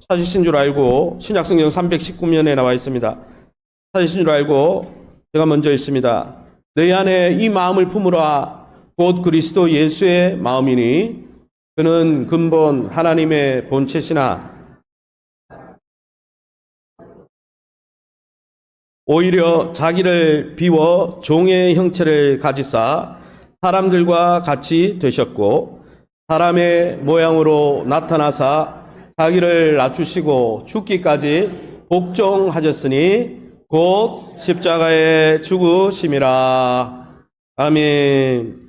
찾으신 줄 알고 신약성경 319면에 나와 있습니다. 찾으신 줄 알고 제가 먼저 읽습니다. 너희 안에 이 마음을 품으라. 곧 그리스도 예수의 마음이니 그는 근본 하나님의 본체시나 오히려 자기를 비워 종의 형체를 가지사 사람들과 같이 되셨고 사람의 모양으로 나타나사 자기를 낮추시고 죽기까지 복종하셨으니 곧 십자가에 죽으심이라. 아멘.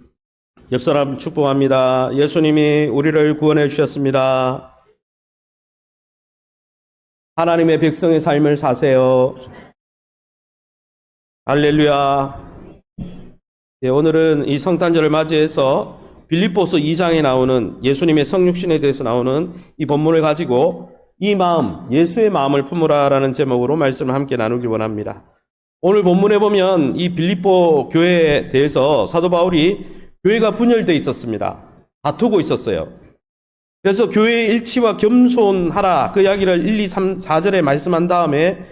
옆사람 축복합니다. 예수님이 우리를 구원해 주셨습니다. 하나님의 백성의 삶을 사세요. 할렐루야. 예, 오늘은 이 성탄절을 맞이해서 빌립보서 2장에 나오는 예수님의 성육신에 대해서 나오는 이 본문을 가지고 이 마음, 예수의 마음을 품으라라는 제목으로 말씀을 함께 나누길 원합니다. 오늘 본문에 보면 이 빌립보 교회에 대해서 사도 바울이 교회가 분열되어 있었습니다. 다투고 있었어요. 그래서 교회의 일치와 겸손하라 그 이야기를 1, 2, 3, 4절에 말씀한 다음에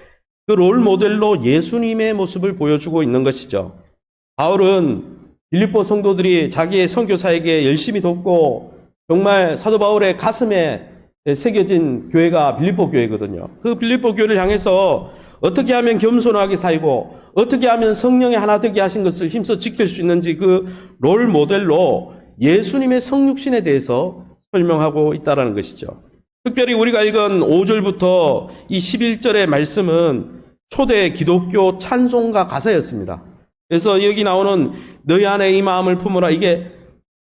그 롤 모델로 예수님의 모습을 보여주고 있는 것이죠. 바울은 빌립보 성도들이 자기의 선교사에게 열심히 돕고 정말 사도 바울의 가슴에 새겨진 교회가 빌립보 교회거든요. 그 빌립보 교회를 향해서 어떻게 하면 겸손하게 살고 어떻게 하면 성령의 하나 되게 하신 것을 힘써 지킬 수 있는지 그 롤 모델로 예수님의 성육신에 대해서 설명하고 있다는 것이죠. 특별히 우리가 읽은 5절부터 이 11절의 말씀은 초대 기독교 찬송가 가사였습니다. 그래서 여기 나오는 너희 안에 이 마음을 품으라, 이게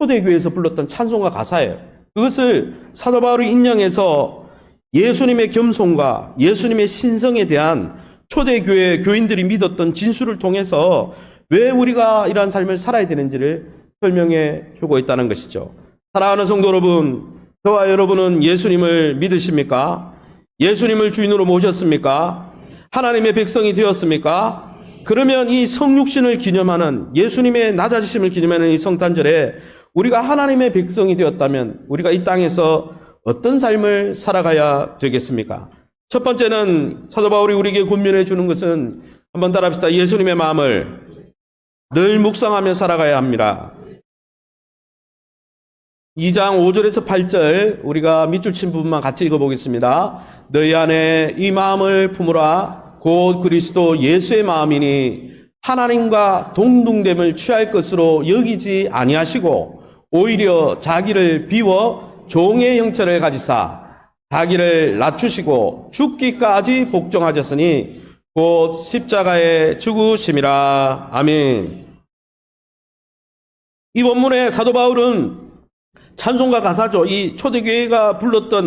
초대교회에서 불렀던 찬송가 가사예요. 그것을 사도 바울이 인용해서 예수님의 겸손과 예수님의 신성에 대한 초대교회 교인들이 믿었던 진술을 통해서 왜 우리가 이러한 삶을 살아야 되는지를 설명해 주고 있다는 것이죠. 사랑하는 성도 여러분, 저와 여러분은 예수님을 믿으십니까? 예수님을 주인으로 모셨습니까? 하나님의 백성이 되었습니까? 그러면 이 성육신을 기념하는, 예수님의 낮아지심을 기념하는 이 성탄절에 우리가 하나님의 백성이 되었다면 우리가 이 땅에서 어떤 삶을 살아가야 되겠습니까? 첫 번째는 사도 바울이 우리에게 권면해 주는 것은, 한번 따라합시다. 예수님의 마음을 늘 묵상하며 살아가야 합니다. 2장 5절에서 8절 우리가 밑줄 친 부분만 같이 읽어보겠습니다. 너희 안에 이 마음을 품으라. 곧 그리스도 예수의 마음이니 하나님과 동등됨을 취할 것으로 여기지 아니하시고 오히려 자기를 비워 종의 형체를 가지사 자기를 낮추시고 죽기까지 복종하셨으니 곧 십자가에 죽으심이라. 아멘. 이 본문에 사도 바울은 찬송가 가사죠. 이 초대교회가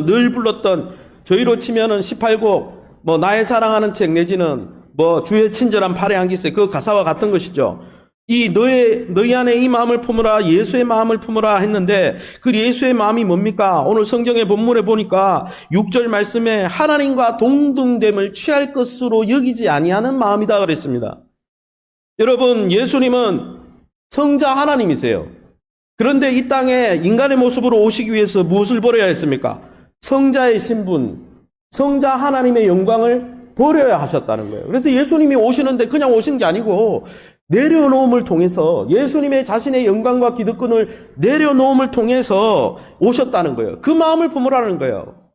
늘 불렀던, 저희로 치면은 18곡, 나의 사랑하는 책 내지는 주의 친절한 팔의 한기세, 그 가사와 같은 것이죠. 이 너희 안에 이 마음을 품으라, 예수의 마음을 품으라 했는데 그 예수의 마음이 뭡니까? 오늘 성경의 본문에 보니까 6절 말씀에 하나님과 동등됨을 취할 것으로 여기지 아니하는 마음이다 그랬습니다. 여러분, 예수님은 성자 하나님이세요. 그런데 이 땅에 인간의 모습으로 오시기 위해서 무엇을 버려야 했습니까? 성자의 신분, 성자 하나님의 영광을 버려야 하셨다는 거예요. 그래서 예수님이 오시는데 그냥 오신 게 아니고 내려놓음을 통해서, 예수님의 자신의 영광과 기득권을 내려놓음을 통해서 오셨다는 거예요. 그 마음을 품으라는 거예요.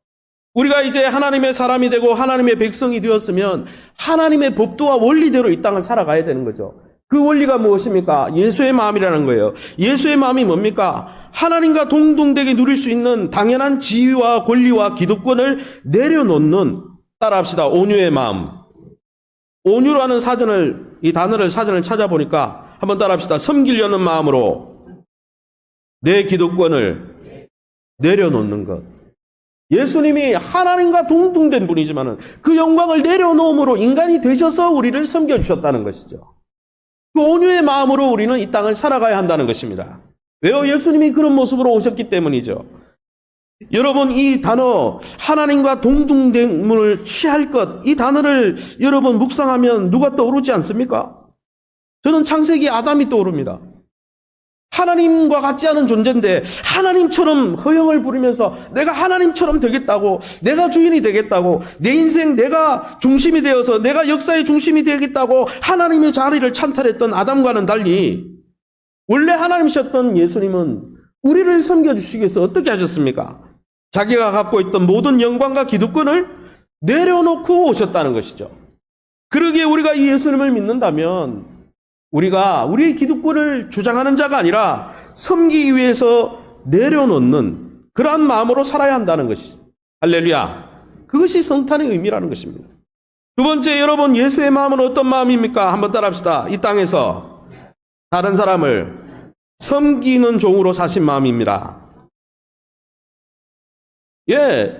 우리가 이제 하나님의 사람이 되고 하나님의 백성이 되었으면 하나님의 법도와 원리대로 이 땅을 살아가야 되는 거죠. 그 원리가 무엇입니까? 예수의 마음이라는 거예요. 예수의 마음이 뭡니까? 하나님과 동등되게 누릴 수 있는 당연한 지위와 권리와 기득권을 내려놓는, 따라합시다, 온유의 마음. 온유라는 이 단어를 사전을 찾아보니까 한번 따라합시다. 섬기려는 마음으로 내 기득권을 내려놓는 것. 예수님이 하나님과 동등된 분이지만은 그 영광을 내려놓음으로 인간이 되셔서 우리를 섬겨주셨다는 것이죠. 그 온유의 마음으로 우리는 이 땅을 살아가야 한다는 것입니다. 왜요? 예수님이 그런 모습으로 오셨기 때문이죠. 여러분, 이 단어 하나님과 동등됨을 취할 것, 이 단어를 여러분 묵상하면 누가 떠오르지 않습니까? 저는 창세기 아담이 떠오릅니다. 하나님과 같지 않은 존재인데 하나님처럼 허영을 부리면서 내가 하나님처럼 되겠다고, 내가 주인이 되겠다고, 내 인생 내가 중심이 되어서 내가 역사의 중심이 되겠다고 하나님의 자리를 찬탈했던 아담과는 달리 원래 하나님이셨던 예수님은 우리를 섬겨주시기 위해서 어떻게 하셨습니까? 자기가 갖고 있던 모든 영광과 기득권을 내려놓고 오셨다는 것이죠. 그러기에 우리가 이 예수님을 믿는다면 우리가 우리의 기득권을 주장하는 자가 아니라 섬기기 위해서 내려놓는 그러한 마음으로 살아야 한다는 것이죠. 할렐루야. 그것이 성탄의 의미라는 것입니다. 두 번째, 여러분, 예수의 마음은 어떤 마음입니까? 한번 따라합시다. 이 땅에서 다른 사람을 섬기는 종으로 사신 마음입니다. 예,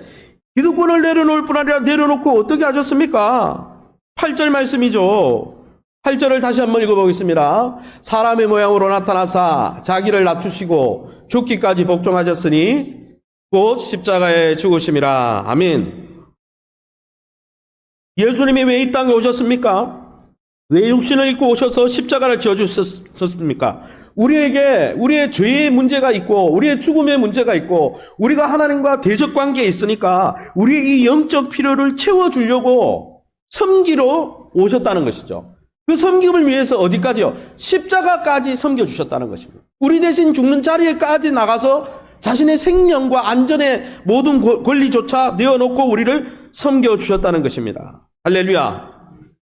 기득권을 내려놓을 뿐 아니라 내려놓고 어떻게 하셨습니까? 8절 말씀이죠. 8절을 다시 한번 읽어보겠습니다. 사람의 모양으로 나타나사 자기를 낮추시고 죽기까지 복종하셨으니 곧 십자가에 죽으심이라. 아멘. 예수님이 왜 이 땅에 오셨습니까? 왜 육신을 입고 오셔서 십자가를 지어주셨습니까? 우리에게 우리의 죄의 문제가 있고 우리의 죽음의 문제가 있고 우리가 하나님과 대적 관계에 있으니까 우리의 이 영적 필요를 채워주려고 섬기러 오셨다는 것이죠. 그 섬김을 위해서 어디까지요? 십자가까지 섬겨주셨다는 것입니다. 우리 대신 죽는 자리에까지 나가서 자신의 생명과 안전의 모든 권리조차 내어놓고 우리를 섬겨주셨다는 것입니다. 할렐루야.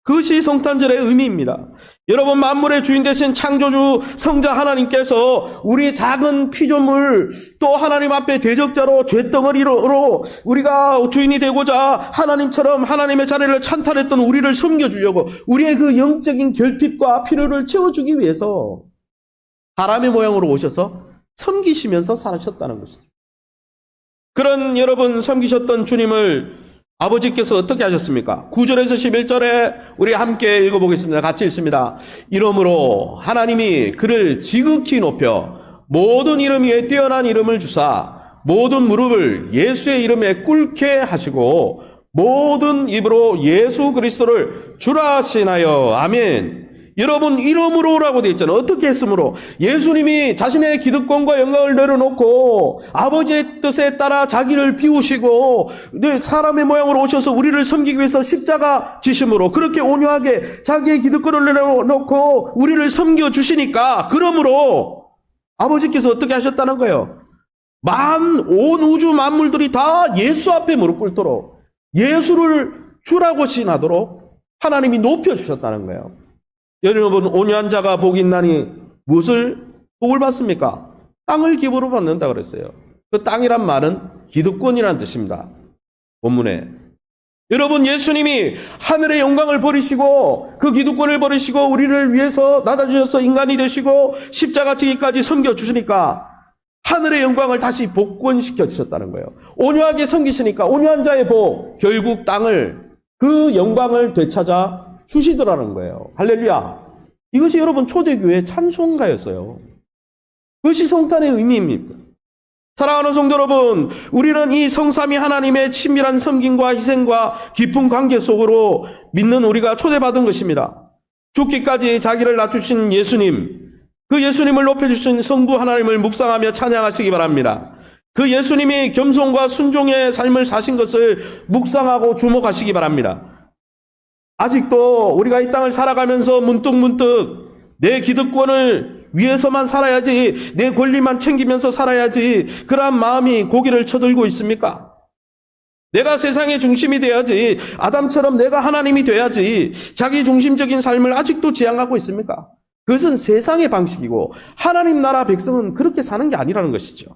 그것이 성탄절의 의미입니다. 여러분, 만물의 주인 되신 창조주 성자 하나님께서 우리의 작은 피조물, 또 하나님 앞에 대적자로 죄덩어리로 우리가 주인이 되고자 하나님처럼 하나님의 자리를 찬탈했던 우리를 섬겨주려고 우리의 그 영적인 결핍과 필요를 채워주기 위해서 사람의 모양으로 오셔서 섬기시면서 살아셨다는 것이죠. 그런 여러분 섬기셨던 주님을 아버지께서 어떻게 하셨습니까? 9절에서 11절에 우리 함께 읽어보겠습니다. 같이 읽습니다. 이러므로 하나님이 그를 지극히 높여 모든 이름 위에 뛰어난 이름을 주사 모든 무릎을 예수의 이름에 꿇게 하시고 모든 입으로 예수 그리스도를 주라 하시나요. 아멘. 여러분, 이름으로라고 되어 있잖아요. 어떻게 했으므로? 예수님이 자신의 기득권과 영광을 내려놓고 아버지의 뜻에 따라 자기를 비우시고 사람의 모양으로 오셔서 우리를 섬기기 위해서 십자가 지심으로 그렇게 온유하게 자기의 기득권을 내려놓고 우리를 섬겨주시니까, 그러므로 아버지께서 어떻게 하셨다는 거예요? 온 우주 만물들이 다 예수 앞에 무릎 꿇도록, 예수를 주라고 시인하도록 하나님이 높여주셨다는 거예요. 여러분, 온유한 자가 복이 있나니 무엇을 복을 받습니까? 땅을 기부로 받는다 그랬어요. 그 땅이란 말은 기득권이라는 뜻입니다. 본문에. 여러분, 예수님이 하늘의 영광을 버리시고 그 기득권을 버리시고 우리를 위해서 낮아지셔서 인간이 되시고 십자가 지기까지 섬겨주시니까 하늘의 영광을 다시 복권시켜 주셨다는 거예요. 온유하게 섬기시니까 온유한 자의 복, 결국 땅을, 그 영광을 되찾아 주시더라는 거예요. 할렐루야. 이것이 여러분 초대교회 찬송가였어요. 그것이 성탄의 의미입니다. 사랑하는 성도 여러분, 우리는 이 성삼위 하나님의 친밀한 섬김과 희생과 깊은 관계 속으로 믿는 우리가 초대받은 것입니다. 죽기까지 자기를 낮추신 예수님, 그 예수님을 높여주신 성부 하나님을 묵상하며 찬양하시기 바랍니다. 그 예수님이 겸손과 순종의 삶을 사신 것을 묵상하고 주목하시기 바랍니다. 아직도 우리가 이 땅을 살아가면서 문득문득 내 기득권을 위해서만 살아야지, 내 권리만 챙기면서 살아야지, 그러한 마음이 고개를 쳐들고 있습니까? 내가 세상의 중심이 돼야지, 아담처럼 내가 하나님이 돼야지, 자기 중심적인 삶을 아직도 지향하고 있습니까? 그것은 세상의 방식이고 하나님 나라 백성은 그렇게 사는 게 아니라는 것이죠.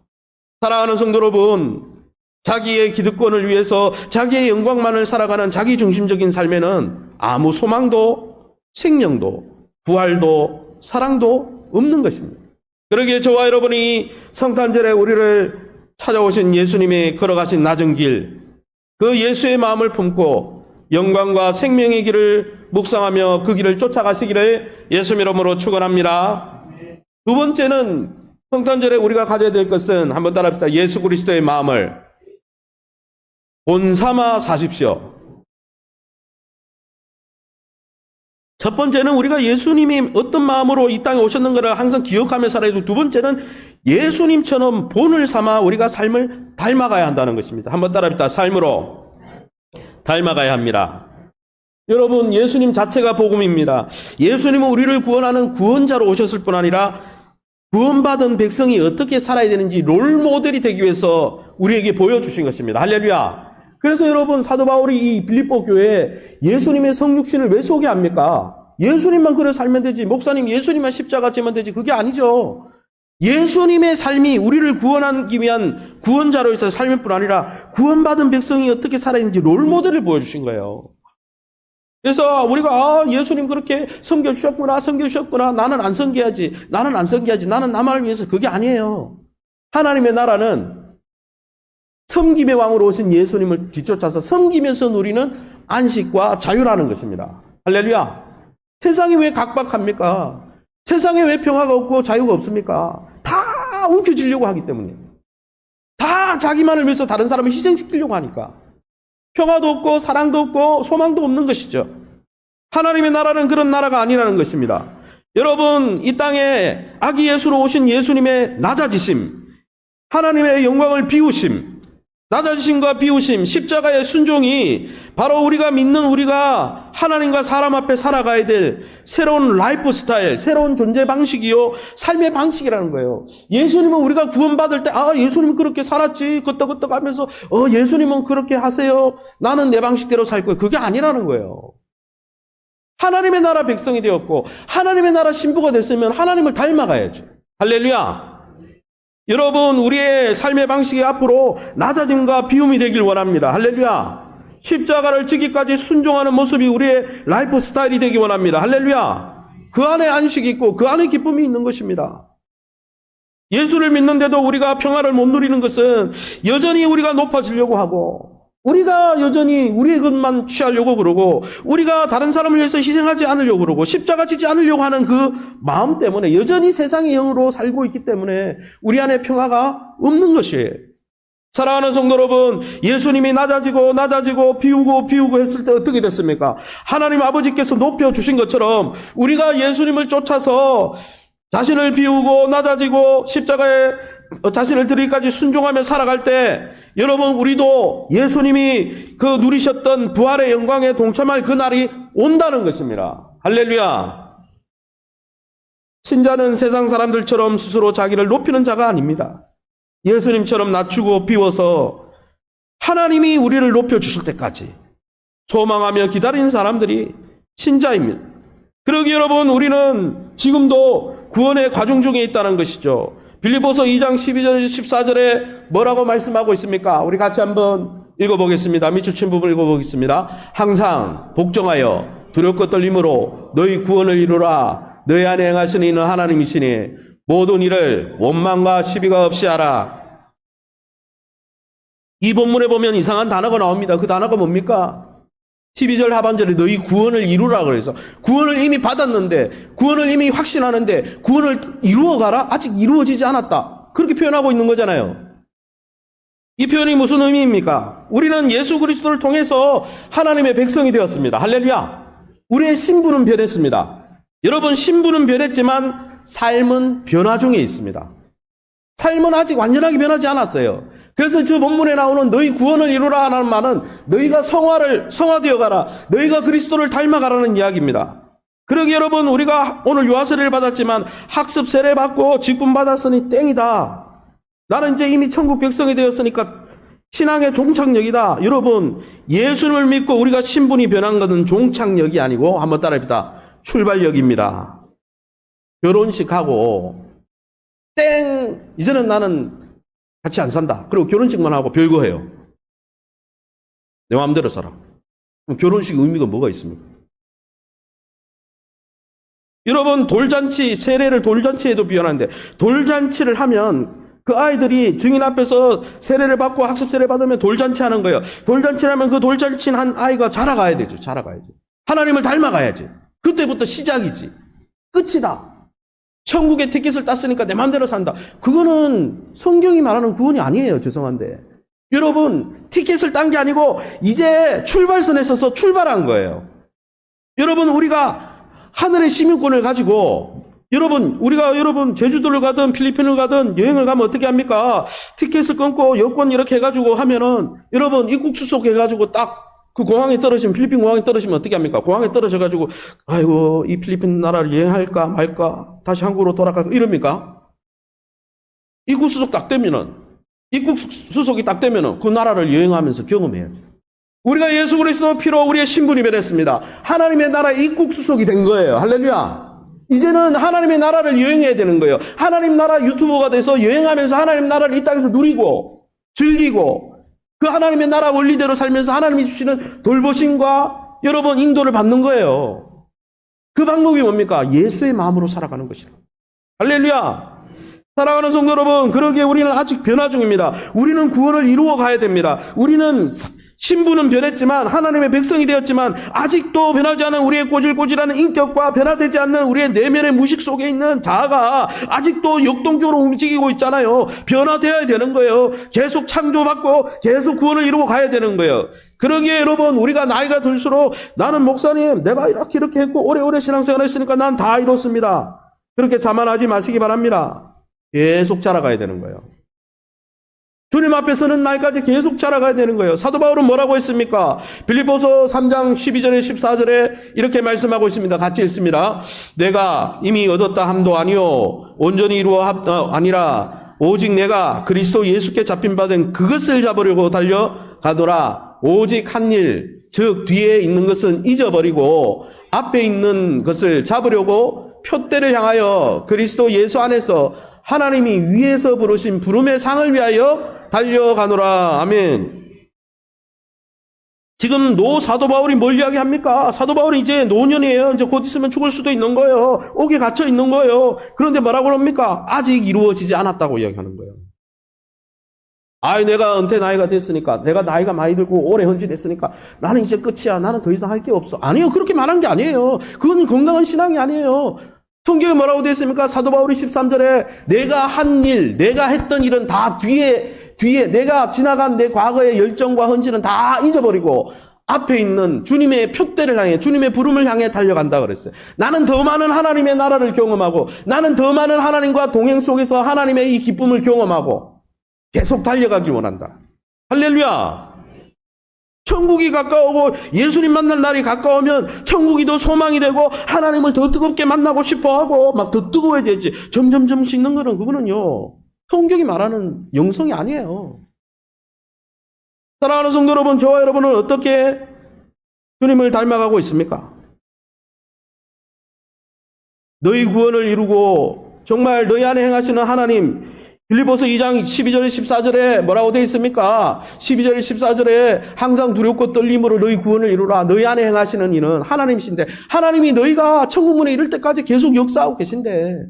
사랑하는 성도 여러분, 자기의 기득권을 위해서 자기의 영광만을 살아가는 자기 중심적인 삶에는 아무 소망도 생명도 부활도 사랑도 없는 것입니다. 그러기에 저와 여러분이 성탄절에 우리를 찾아오신 예수님이 걸어가신 낮은 길, 그 예수의 마음을 품고 영광과 생명의 길을 묵상하며 그 길을 쫓아가시기를 예수 이름으로 축원합니다. 두 번째는 성탄절에 우리가 가져야 될 것은, 한번 따라합시다. 예수 그리스도의 마음을 본삼아 사십시오. 첫 번째는 우리가 예수님이 어떤 마음으로 이 땅에 오셨는가를 항상 기억하며 살아야 되고, 두 번째는 예수님처럼 본을 삼아 우리가 삶을 닮아가야 한다는 것입니다. 한번 따라합니다. 삶으로 닮아가야 합니다. 여러분, 예수님 자체가 복음입니다. 예수님은 우리를 구원하는 구원자로 오셨을 뿐 아니라 구원받은 백성이 어떻게 살아야 되는지 롤모델이 되기 위해서 우리에게 보여주신 것입니다. 할렐루야. 그래서 여러분, 사도 바울이 이 빌립보 교회에 예수님의 성육신을 왜 소개합니까? 예수님만 그래 살면 되지, 목사님 예수님만 십자가 지면 되지, 그게 아니죠. 예수님의 삶이 우리를 구원하기 위한 구원자로서 삶일 뿐 아니라 구원받은 백성이 어떻게 살아야 되는지 롤모델을 보여주신 거예요. 그래서 우리가 예수님 그렇게 섬겨주셨구나, 나는 안 섬겨야지, 나는 나만을 위해서, 그게 아니에요. 하나님의 나라는 섬김의 왕으로 오신 예수님을 뒤쫓아서 섬기면서 누리는 안식과 자유라는 것입니다. 할렐루야. 세상이 왜 각박합니까? 세상에 왜 평화가 없고 자유가 없습니까? 다 움켜쥐려고 하기 때문에. 다 자기만을 위해서 다른 사람을 희생시키려고 하니까. 평화도 없고 사랑도 없고 소망도 없는 것이죠. 하나님의 나라는 그런 나라가 아니라는 것입니다. 여러분, 이 땅에 아기 예수로 오신 예수님의 낮아지심, 하나님의 영광을 비우심, 낮아지심과 비우심, 십자가의 순종이 바로 우리가 믿는, 우리가 하나님과 사람 앞에 살아가야 될 새로운 라이프 스타일, 새로운 존재 방식이요, 삶의 방식이라는 거예요. 예수님은 우리가 구원받을 때, 예수님은 그렇게 살았지, 끄떡끄떡 하면서, 예수님은 그렇게 하세요, 나는 내 방식대로 살 거예요. 그게 아니라는 거예요. 하나님의 나라 백성이 되었고 하나님의 나라 신부가 됐으면 하나님을 닮아가야죠. 할렐루야. 여러분, 우리의 삶의 방식이 앞으로 낮아짐과 비움이 되길 원합니다. 할렐루야. 십자가를 지기까지 순종하는 모습이 우리의 라이프 스타일이 되기 원합니다. 할렐루야. 그 안에 안식이 있고 그 안에 기쁨이 있는 것입니다. 예수를 믿는데도 우리가 평화를 못 누리는 것은 여전히 우리가 높아지려고 하고, 우리가 여전히 우리의 것만 취하려고 그러고, 우리가 다른 사람을 위해서 희생하지 않으려고 그러고, 십자가 지지 않으려고 하는 그 마음 때문에, 여전히 세상의 영으로 살고 있기 때문에 우리 안에 평화가 없는 것이에요. 사랑하는 성도 여러분, 예수님이 낮아지고 비우고 했을 때 어떻게 됐습니까? 하나님 아버지께서 높여주신 것처럼 우리가 예수님을 쫓아서 자신을 비우고 낮아지고 십자가에 자신을 드리기까지 순종하며 살아갈 때, 여러분, 우리도 예수님이 그 누리셨던 부활의 영광에 동참할 그날이 온다는 것입니다. 할렐루야. 신자는 세상 사람들처럼 스스로 자기를 높이는 자가 아닙니다. 예수님처럼 낮추고 비워서 하나님이 우리를 높여주실 때까지 소망하며 기다리는 사람들이 신자입니다. 그러기 여러분, 우리는 지금도 구원의 과정 중에 있다는 것이죠. 빌립보서 2장 12절 14절에 뭐라고 말씀하고 있습니까? 우리 같이 한번 읽어보겠습니다. 밑줄 부분 읽어보겠습니다. 항상 복종하여 두렵고 떨림으로 너희 구원을 이루라. 너희 안에 행하시는 이는 하나님이시니 모든 일을 원망과 시비가 없이 하라. 이 본문에 보면 이상한 단어가 나옵니다. 그 단어가 뭡니까? 12절 하반절에 너희 구원을 이루라 그래서, 구원을 이미 받았는데, 구원을 이미 확신하는데 구원을 이루어가라? 아직 이루어지지 않았다. 그렇게 표현하고 있는 거잖아요. 이 표현이 무슨 의미입니까? 우리는 예수 그리스도를 통해서 하나님의 백성이 되었습니다. 할렐루야. 우리의 신분은 변했습니다. 여러분, 신분은 변했지만 삶은 변화 중에 있습니다. 삶은 아직 완전하게 변하지 않았어요. 그래서 저 본문에 나오는 너희 구원을 이루라 하는 말은 너희가 성화되어 가라, 너희가 그리스도를 닮아가라는 이야기입니다. 그러기 여러분, 우리가 오늘 유아세례를 받았지만 학습 세례 받고 직분 받았으니 땡이다. 나는 이제 이미 천국 백성이 되었으니까 신앙의 종착역이다. 여러분, 예수님을 믿고 우리가 신분이 변한 것은 종착역이 아니고, 한번 따라합니다, 출발역입니다. 결혼식하고 땡, 이제는 나는 같이 안 산다. 그리고 결혼식만 하고 별거 해요. 내 마음대로 살아. 그럼 결혼식 의미가 뭐가 있습니까? 여러분, 돌잔치, 세례를 돌잔치에도 비유하는데, 돌잔치를 하면 그 아이들이 증인 앞에서 세례를 받고 학습 세례 받으면 돌잔치 하는 거예요. 돌잔치를 하면 그 돌잔치 한 아이가 자라가야 되죠. 자라가야죠. 하나님을 닮아가야지. 그때부터 시작이지. 끝이다. 천국의 티켓을 땄으니까 내 마음대로 산다. 그거는 성경이 말하는 구원이 아니에요. 죄송한데. 여러분, 티켓을 딴 게 아니고 이제 출발선에 서서 출발한 거예요. 여러분, 우리가 하늘의 시민권을 가지고 여러분 제주도를 가든 필리핀을 가든 여행을 가면 어떻게 합니까? 티켓을 끊고 여권 이렇게 해가지고 하면은 여러분 입국 수속 해가지고 딱 그 공항에 떨어지면 필리핀 공항에 떨어지면 어떻게 합니까? 공항에 떨어져가지고 아이고 이 필리핀 나라를 여행할까 말까 다시 한국으로 돌아갈까 이럽니까? 입국 수속 딱 되면은 입국 수속이 딱 되면은 그 나라를 여행하면서 경험해야죠. 우리가 예수 그리스도 피로 우리의 신분이 변했습니다. 하나님의 나라 입국 수속이 된 거예요. 할렐루야. 이제는 하나님의 나라를 여행해야 되는 거예요. 하나님 나라 유튜버가 돼서 여행하면서 하나님 나라를 이 땅에서 누리고 즐기고 그 하나님의 나라 원리대로 살면서 하나님이 주시는 돌보심과 여러분 인도를 받는 거예요. 그 방법이 뭡니까? 예수의 마음으로 살아가는 것이라. 할렐루야. 사랑하는 성도 여러분, 그러기에 우리는 아직 변화 중입니다. 우리는 구원을 이루어 가야 됩니다. 우리는 신분은 변했지만 하나님의 백성이 되었지만 아직도 변하지 않은 우리의 꼬질꼬질하는 인격과 변화되지 않는 우리의 내면의 무식 속에 있는 자아가 아직도 역동적으로 움직이고 있잖아요. 변화되어야 되는 거예요. 계속 창조받고 계속 구원을 이루고 가야 되는 거예요. 그러기에 여러분 우리가 나이가 들수록 나는 목사님 내가 이렇게 했고 오래오래 신앙생활 했으니까 난 다 이뤘습니다. 그렇게 자만하지 마시기 바랍니다. 계속 자라가야 되는 거예요. 주님 앞에 서는 날까지 계속 자라가야 되는 거예요. 사도 바울은 뭐라고 했습니까? 빌립보서 3장 12절에 14절에 이렇게 말씀하고 있습니다. 같이 읽습니다. 내가 이미 얻었다 함도 아니요 온전히 이루어 아니라 오직 내가 그리스도 예수께 잡힌 바 된 그것을 잡으려고 달려가더라. 오직 한 일, 즉 뒤에 있는 것은 잊어버리고 앞에 있는 것을 잡으려고 표대를 향하여 그리스도 예수 안에서 하나님이 위에서 부르신 부름의 상을 위하여 달려가노라. 아멘. 지금 사도 바울이 뭘 이야기합니까? 사도 바울이 이제 노년이에요. 이제 곧 있으면 죽을 수도 있는 거예요. 옥에 갇혀 있는 거예요. 그런데 뭐라고 합니까? 아직 이루어지지 않았다고 이야기하는 거예요. 내가 은퇴 나이가 됐으니까, 내가 나이가 많이 들고 오래 헌신했으니까 나는 이제 끝이야. 나는 더 이상 할 게 없어. 아니요. 그렇게 말한 게 아니에요. 그건 건강한 신앙이 아니에요. 성경에 뭐라고 되어 있습니까? 사도 바울이 13절에 내가 한 일, 내가 했던 일은 다 뒤에 내가 지나간 내 과거의 열정과 헌신은 다 잊어버리고 앞에 있는 주님의 표대를 향해 주님의 부름을 향해 달려간다 그랬어요. 나는 더 많은 하나님의 나라를 경험하고 나는 더 많은 하나님과 동행 속에서 하나님의 이 기쁨을 경험하고 계속 달려가길 원한다. 할렐루야. 천국이 가까우고 예수님 만날 날이 가까우면 천국이 더 소망이 되고 하나님을 더 뜨겁게 만나고 싶어하고 막 더 뜨거워지지. 점점점 식는 거는 그거는요. 성경이 말하는 영성이 아니에요. 사랑하는 성도 여러분, 저와 여러분은 어떻게 주님을 닮아가고 있습니까? 너희 구원을 이루고 정말 너희 안에 행하시는 하나님, 빌립보서 2장 12절 14절에 뭐라고 되어 있습니까? 12절 14절에 항상 두렵고 떨림으로 너희 구원을 이루라. 너희 안에 행하시는 이는 하나님이신데 하나님이 너희가 천국문에 이를 때까지 계속 역사하고 계신데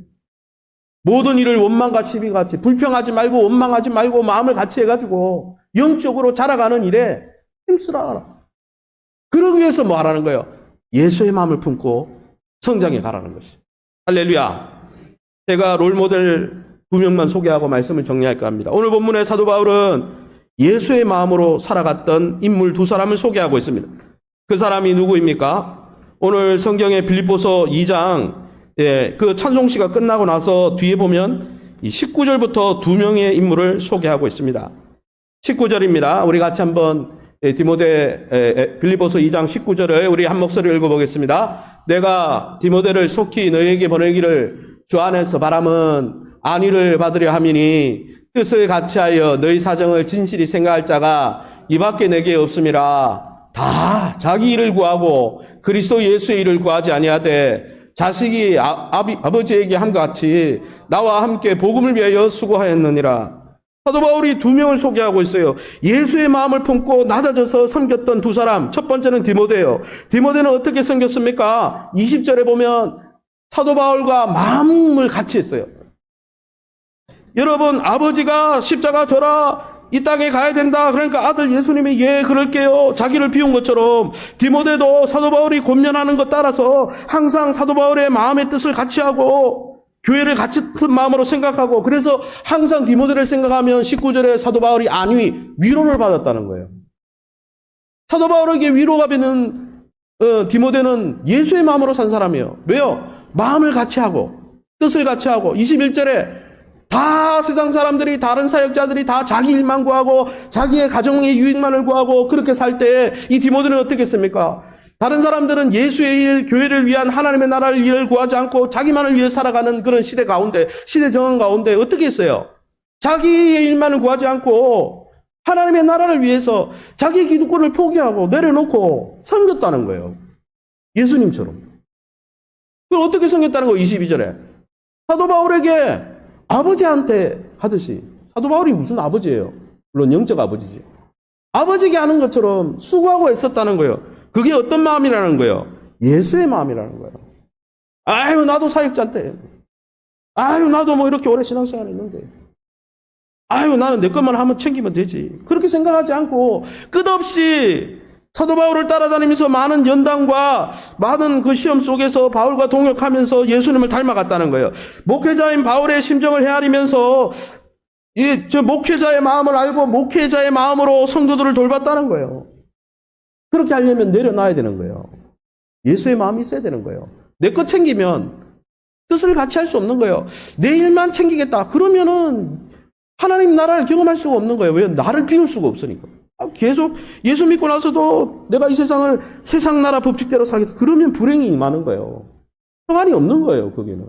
모든 일을 원망과 시비같이 불평하지 말고 원망하지 말고 마음을 같이 해가지고 영적으로 자라가는 일에 힘쓰라. 그러기 위해서 뭐 하라는 거예요? 예수의 마음을 품고 성장해 가라는 것이죠. 할렐루야. 제가 롤모델 2명만 소개하고 말씀을 정리할까 합니다. 오늘 본문의 사도 바울은 예수의 마음으로 살아갔던 인물 2사람을 소개하고 있습니다. 그 사람이 누구입니까? 오늘 성경의 빌립보서 2장 그 찬송시가 끝나고 나서 뒤에 보면 이 19절부터 2명의 인물을 소개하고 있습니다. 19절입니다. 우리 같이 한번 빌립보서 2장 19절을 우리 한 목소리로 읽어보겠습니다. 내가 디모데를 속히 너희에게 보내기를 주 안에서 바람은 안위를 받으려 함이니 뜻을 같이하여 너희 사정을 진실히 생각할 자가 이밖에 내게 없음이라. 다 자기 일을 구하고 그리스도 예수의 일을 구하지 아니하되 자식이 아버지에게 함과 같이 나와 함께 복음을 위하여 수고하였느니라. 사도 바울이 2명을 소개하고 있어요. 예수의 마음을 품고 낮아져서 섬겼던 2사람. 첫 번째는 디모데예요. 디모데는 어떻게 섬겼습니까? 20절에 보면 사도 바울과 마음을 같이 했어요. 여러분, 아버지가 십자가 져라, 이 땅에 가야 된다. 그러니까 아들 예수님이 예 그럴게요. 자기를 비운 것처럼 디모데도 사도 바울이 권면하는 것 따라서 항상 사도 바울의 마음의 뜻을 같이 하고 교회를 같은 마음으로 생각하고 그래서 항상 디모데를 생각하면 19절에 사도 바울이 위로를 받았다는 거예요. 사도 바울에게 위로가 되는 디모데는 예수의 마음으로 산 사람이에요. 왜요? 마음을 같이 하고 뜻을 같이 하고 21절에 다 세상 사람들이 다른 사역자들이 다 자기 일만 구하고 자기의 가정의 유익만을 구하고 그렇게 살 때 이 디모데는 어떻게 했습니까? 다른 사람들은 예수의 일, 교회를 위한 하나님의 나라를 일을 구하지 않고 자기만을 위해 살아가는 그런 시대 가운데, 시대 정황 가운데 어떻게 했어요? 자기의 일만을 구하지 않고 하나님의 나라를 위해서 자기의 기득권을 포기하고 내려놓고 섬겼다는 거예요. 예수님처럼. 그걸 어떻게 섬겼다는 거예요? 22절에. 사도 바울에게 아버지한테 하듯이. 사도 바울이 무슨 아버지예요? 물론 영적 아버지지. 아버지에게 하는 것처럼 수고하고 애썼다는 거예요. 그게 어떤 마음이라는 거예요? 예수의 마음이라는 거예요. 아유, 나도 사역자인데. 아유, 나도 뭐 이렇게 오래 신앙생활 했는데. 아유, 나는 내 것만 하면 챙기면 되지. 그렇게 생각하지 않고 끝없이 사도 바울을 따라다니면서 많은 연단과 많은 그 시험 속에서 바울과 동역하면서 예수님을 닮아갔다는 거예요. 목회자인 바울의 심정을 헤아리면서 저 목회자의 마음을 알고 목회자의 마음으로 성도들을 돌봤다는 거예요. 그렇게 하려면 내려놔야 되는 거예요. 예수의 마음이 있어야 되는 거예요. 내 것 챙기면 뜻을 같이 할 수 없는 거예요. 내 일만 챙기겠다. 그러면은 하나님 나라를 경험할 수가 없는 거예요. 왜? 나를 비울 수가 없으니까. 계속 예수 믿고 나서도 내가 이 세상을 세상 나라 법칙대로 살겠다. 그러면 불행이 임하는 거예요. 평안이 없는 거예요. 거기는.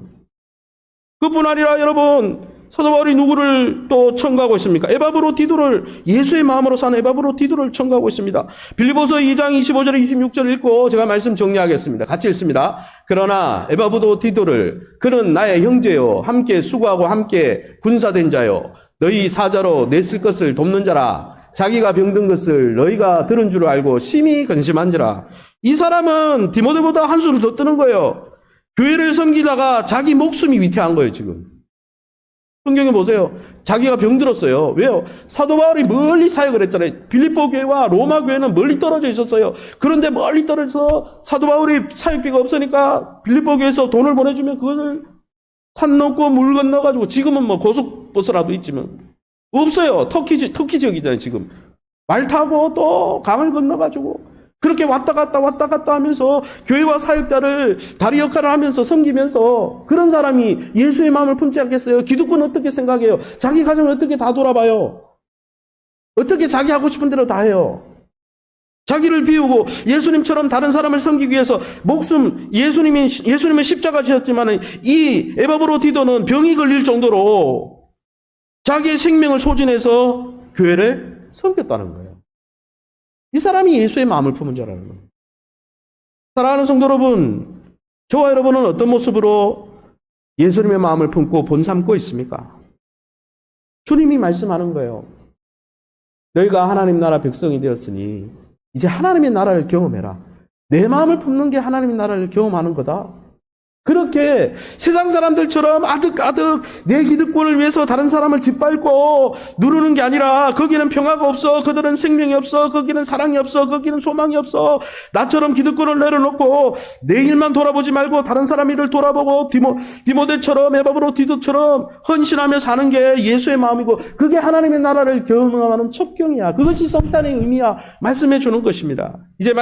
그뿐 아니라 여러분 사도 바울이 누구를 또 청구하고 있습니까? 에바브로디도를 예수의 마음으로 사는 에바브로디도를 청구하고 있습니다. 빌립보서 2장 25절 26절 읽고 제가 말씀 정리하겠습니다. 같이 읽습니다. 그러나 에바브로디도를 그는 나의 형제요 함께 수고하고 함께 군사된 자요 너희 사자로 내 쓸 것을 돕는 자라 자기가 병든 것을 너희가 들은 줄 알고 심히 근심한지라. 이 사람은 디모데보다 한 수를 더 뜨는 거예요. 교회를 섬기다가 자기 목숨이 위태한 거예요. 지금 성경에 보세요. 자기가 병들었어요. 왜요? 사도 바울이 멀리 사역을 했잖아요. 빌립보 교회와 로마 교회는 멀리 떨어져 있었어요. 그런데 멀리 떨어져서 사도 바울이 사역비가 없으니까 빌립보 교회에서 돈을 보내주면 그것을 산 넘고 물 건너가지고 지금은 뭐 고속버스라도 있지만 없어요. 터키 지역이잖아요. 지금 말 타고 또 강을 건너가지고 그렇게 왔다 갔다 하면서 교회와 사역자를 다리 역할을 하면서 섬기면서 그런 사람이 예수의 마음을 품지 않겠어요? 기득권 어떻게 생각해요? 자기 가정을 어떻게 다 돌아봐요? 어떻게 자기 하고 싶은 대로 다 해요? 자기를 비우고 예수님처럼 다른 사람을 섬기기 위해서 목숨, 예수님은 십자가 지셨지만 이 에바브로디도는 병이 걸릴 정도로 자기의 생명을 소진해서 교회를 섬겼다는 거예요. 이 사람이 예수의 마음을 품은 자라는 거예요. 사랑하는 성도 여러분, 저와 여러분은 어떤 모습으로 예수님의 마음을 품고 본삼고 있습니까? 주님이 말씀하는 거예요. 너희가 하나님 나라 백성이 되었으니 이제 하나님의 나라를 경험해라. 내 마음을 품는 게 하나님의 나라를 경험하는 거다. 그렇게 세상 사람들처럼 아득아득 내 기득권을 위해서 다른 사람을 짓밟고 누르는 게 아니라 거기는 평화가 없어. 그들은 생명이 없어. 거기는 사랑이 없어. 거기는 소망이 없어. 나처럼 기득권을 내려놓고 내 일만 돌아보지 말고 다른 사람 일을 돌아보고 디모데처럼 에바브로디도처럼 헌신하며 사는 게 예수의 마음이고 그게 하나님의 나라를 경험하는 첩경이야. 그것이 성탄의 의미야. 말씀해 주는 것입니다. 이제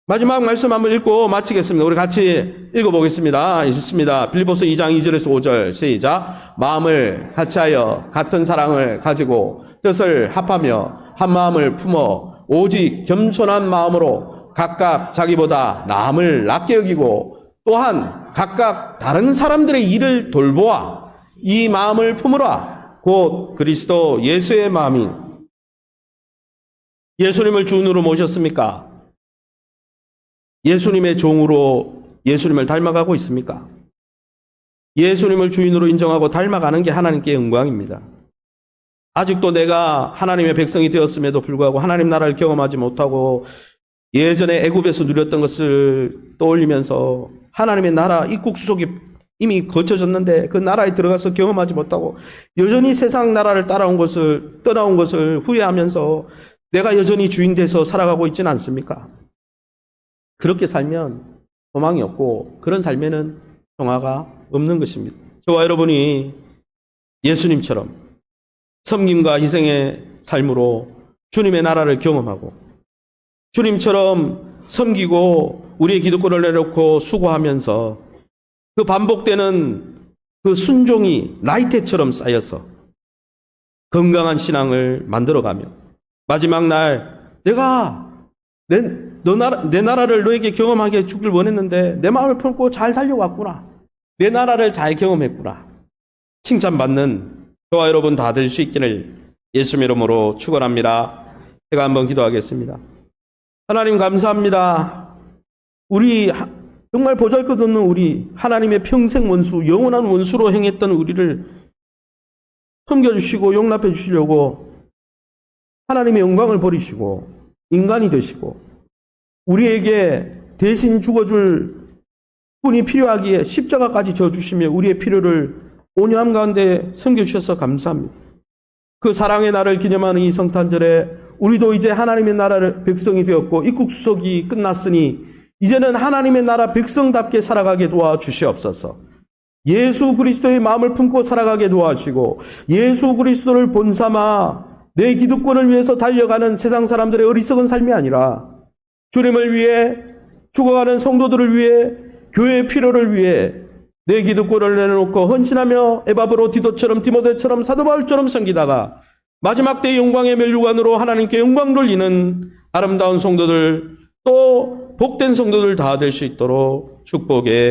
마지막 말씀 한번 읽고 마치겠습니다. 우리 같이 읽어보겠습니다. 읽습니다. 빌립보서 2장 2절에서 5절 시작. 마음을 같이하여 같은 사랑을 가지고 뜻을 합하며 한 마음을 품어 오직 겸손한 마음으로 각각 자기보다 남을 낫게 여기고 또한 각각 다른 사람들의 일을 돌보아 이 마음을 품으라. 곧 그리스도 예수의 마음인 예수님을 주인으로 모셨습니까? 예수님의 종으로 예수님을 닮아가고 있습니까? 예수님을 주인으로 인정하고 닮아가는 게 하나님께 영광입니다. 아직도 내가 하나님의 백성이 되었음에도 불구하고 하나님 나라를 경험하지 못하고 예전에 애굽에서 누렸던 것을 떠올리면서 하나님의 나라 입국 수속이 이미 거쳐졌는데 그 나라에 들어가서 경험하지 못하고 여전히 세상 나라를 떠나온 것을 후회하면서 내가 여전히 주인 돼서 살아가고 있지는 않습니까? 그렇게 살면 소망이 없고 그런 삶에는 평화가 없는 것입니다. 저와 여러분이 예수님처럼 섬김과 희생의 삶으로 주님의 나라를 경험하고 주님처럼 섬기고 우리의 기득권을 내놓고 수고하면서 그 반복되는 그 순종이 나이테처럼 쌓여서 건강한 신앙을 만들어가며 마지막 날 내가 내 나라를 너에게 경험하게 해주길 원했는데 내 마음을 품고 잘 달려왔구나. 내 나라를 잘 경험했구나. 칭찬받는 저와 여러분 다 될 수 있기를 예수님 이름으로 축원합니다. 제가 한번 기도하겠습니다. 하나님 감사합니다. 우리 정말 보잘것없는 우리 하나님의 평생 원수, 영원한 원수로 행했던 우리를 섬겨주시고 용납해 주시려고 하나님의 영광을 버리시고 인간이 되시고 우리에게 대신 죽어줄 분이 필요하기에 십자가까지 져주시며 우리의 필요를 온유함 가운데 섬겨주셔서 감사합니다. 그 사랑의 날을 기념하는 이 성탄절에 우리도 이제 하나님의 나라의 백성이 되었고 입국수속이 끝났으니 이제는 하나님의 나라 백성답게 살아가게 도와주시옵소서. 예수 그리스도의 마음을 품고 살아가게 도와주시고 예수 그리스도를 본삼아 내 기득권을 위해서 달려가는 세상 사람들의 어리석은 삶이 아니라 주님을 위해 죽어가는 성도들을 위해 교회의 필요를 위해 내 기득권을 내놓고 헌신하며 에바브로 디도처럼 디모데처럼 사도 바울처럼 섬기다가 마지막 때의 영광의 멸류관으로 하나님께 영광 돌리는 아름다운 성도들 또 복된 성도들 다 될 수 있도록 축복의